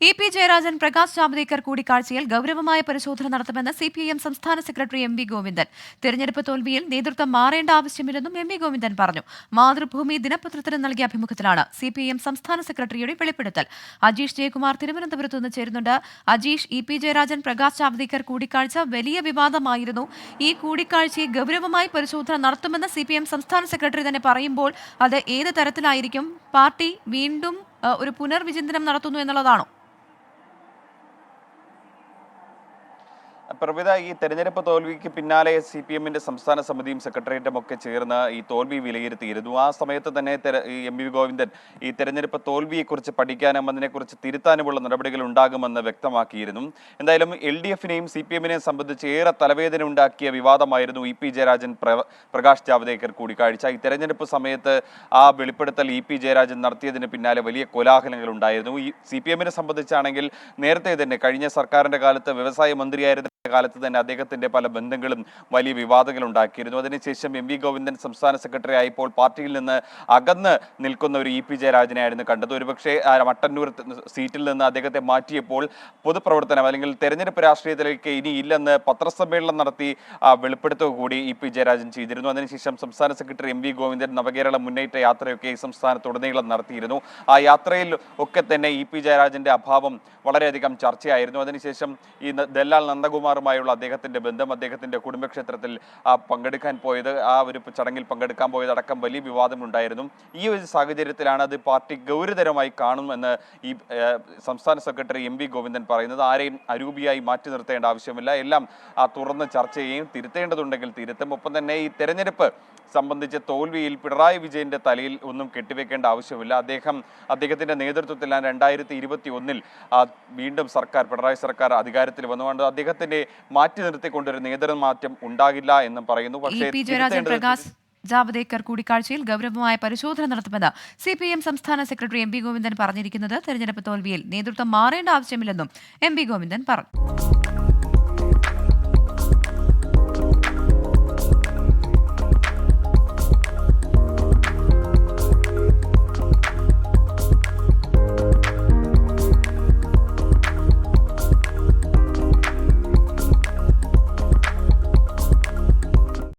EP. Jayarajan Prakash Javadekar കൂടിക്കാഴ്ചയിൽ ഗൗരവമായ പരിശോധന നടത്തുമെന്ന് സിപിഐഎം സംസ്ഥാന സെക്രട്ടറി എം.വി. ഗോവിന്ദൻ. തെരഞ്ഞെടുപ്പ് തോൽവിയിൽ നേതൃത്വം മാറേണ്ട ആവശ്യമില്ലെന്നും എം.വി. ഗോവിന്ദൻ പറഞ്ഞു. മാതൃഭൂമി ദിനപത്രത്തിന് നൽകിയ അഭിമുഖത്തിലാണ് സിപിഐഎം സംസ്ഥാന സെക്രട്ടറിയുടെ വെളിപ്പെടുത്തൽ. അജീഷ് ജയകുമാർ തിരുവനന്തപുരത്ത് നിന്ന് ചേരുന്നുണ്ട്. അജീഷ്, ഇ.പി. ജയരാജൻ പ്രകാശ് ജാവ്ദേക്കർ കൂടിക്കാഴ്ച വലിയ വിവാദമായിരുന്നു. ഈ കൂടിക്കാഴ്ചയെ ഗൗരവമായി പരിശോധന നടത്തുമെന്ന് സിപിഐഎം സംസ്ഥാന സെക്രട്ടറി തന്നെ പറയുമ്പോൾ അത് ഏത് തരത്തിലായിരിക്കും? പാർട്ടി വീണ്ടും ഒരു പുനർവിചിന്തനം നടത്തുന്നു എന്നുള്ളതാണോ? പ്രവിത, ഈ തെരഞ്ഞെടുപ്പ് തോൽവിക്ക് പിന്നാലെ CPM-ന്റെ സംസ്ഥാന സമിതിയും സെക്രട്ടേറിയറ്റും ഒക്കെ ചേർന്ന് ഈ തോൽവി വിലയിരുത്തിയിരുന്നു. ആ സമയത്ത് തന്നെ എം.വി. ഗോവിന്ദൻ ഈ തെരഞ്ഞെടുപ്പ് തോൽവിയെക്കുറിച്ച് പഠിക്കാനും അതിനെക്കുറിച്ച് തിരുത്താനുമുള്ള നടപടികൾ ഉണ്ടാകുമെന്ന് വ്യക്തമാക്കിയിരുന്നു. എന്തായാലും LDF-നെയും CPM-നെയും സംബന്ധിച്ച് ഏറെ തലവേദന ഉണ്ടാക്കിയ വിവാദമായിരുന്നു ഇ.പി. ജയരാജൻ പ്രകാശ് ജാവ്ദേക്കർ കൂടിക്കാഴ്ച. ഈ തെരഞ്ഞെടുപ്പ് സമയത്ത് ആ വെളിപ്പെടുത്തൽ ഇ.പി. ജയരാജൻ നടത്തിയതിന് പിന്നാലെ വലിയ കോലാഹലങ്ങൾ ഉണ്ടായിരുന്നു. ഈ CPM-നെ സംബന്ധിച്ചാണെങ്കിൽ നേരത്തെ തന്നെ കഴിഞ്ഞ സർക്കാരിന്റെ കാലത്ത് വ്യവസായ മന്ത്രിയായിരുന്ന കാലത്ത് തന്നെ അദ്ദേഹത്തിന്റെ പല ബന്ധങ്ങളും വലിയ വിവാദങ്ങൾ ഉണ്ടാക്കിയിരുന്നു. അതിനുശേഷം എം.വി. ഗോവിന്ദൻ സംസ്ഥാന സെക്രട്ടറി ആയപ്പോൾ പാർട്ടിയിൽ നിന്ന് അകന്ന് നിൽക്കുന്ന ഒരു ഇ.പി. ജയരാജനായിരുന്നു കണ്ടത്. ഒരുപക്ഷെ മട്ടന്നൂർ സീറ്റിൽ നിന്ന് അദ്ദേഹത്തെ മാറ്റിയപ്പോൾ പൊതുപ്രവർത്തനം അല്ലെങ്കിൽ തെരഞ്ഞെടുപ്പ് രാഷ്ട്രീയത്തിലേക്ക് ഇനി ഇല്ലെന്ന് പത്രസമ്മേളനം നടത്തി വെളിപ്പെടുത്തുക കൂടി ഇ.പി. ജയരാജൻ ചെയ്തിരുന്നു. അതിനുശേഷം സംസ്ഥാന സെക്രട്ടറി എം.വി. ഗോവിന്ദൻ നവകേരള മുന്നേറ്റ യാത്രയൊക്കെ ഈ സംസ്ഥാനത്തുടനീളം നടത്തിയിരുന്നു. ആ യാത്രയിൽ ഒക്കെ തന്നെ ഇ.പി. ജയരാജന്റെ അഭാവം വളരെയധികം ചർച്ചയായിരുന്നു. അതിനുശേഷം ഈ ദല്ലാൽ നന്ദകുമാറുമായുള്ള അദ്ദേഹത്തിന്റെ ബന്ധം, അദ്ദേഹത്തിന്റെ കുടുംബക്ഷേത്രത്തിൽ പങ്കെടുക്കാൻ പോയത്, ആ ഒരു ചടങ്ങിൽ പങ്കെടുക്കാൻ പോയതടക്കം വലിയ വിവാദമുണ്ടായിരുന്നു. ഈ ഒരു സാഹചര്യത്തിലാണ് അത് പാർട്ടി ഗൗരവതരമായി കാണുമെന്ന് ഈ സംസ്ഥാന സെക്രട്ടറി എം.വി. ഗോവിന്ദൻ പറയുന്നത്. ആരെയും അരൂപിയായി മാറ്റി നിർത്തേണ്ട ആവശ്യമില്ല, എല്ലാം തുറന്ന് ചർച്ച ചെയ്യും, തിരുത്തേണ്ടതുണ്ടെങ്കിൽ തിരുത്തും. ഒപ്പം തന്നെ ഈ തെരഞ്ഞെടുപ്പ് സംബന്ധിച്ച തോൽവിയിൽ പിണറായി വിജയന്റെ തലയിൽ ഒന്നും കെട്ടിവെക്കേണ്ട ആവശ്യമില്ല. അദ്ദേഹത്തിന്റെ നേതൃത്വത്തിലാണ് 2021 വീണ്ടും പിണറായി സർക്കാർ അധികാരത്തിൽ വന്നുകൊണ്ട് അദ്ദേഹത്തിന്റെ മാറ്റി നിർത്തിക്കൊണ്ടൊരു നേതൃമാറ്റം ഉണ്ടാകില്ല എന്നും പറയുന്നു. പക്ഷേ ജാവ്ദേക്കർ കൂടിക്കാഴ്ചയിൽ ഗൗരവമായ പരിശോധന നടത്തുമെന്ന് സിപിഐഎം സംസ്ഥാന സെക്രട്ടറി എം.വി. ഗോവിന്ദൻ പറഞ്ഞിരിക്കുന്നത്. തെരഞ്ഞെടുപ്പ് തോൽവിയിൽ നേതൃത്വം മാറേണ്ട ആവശ്യമില്ലെന്നും എം.വി. ഗോവിന്ദൻ പറഞ്ഞു.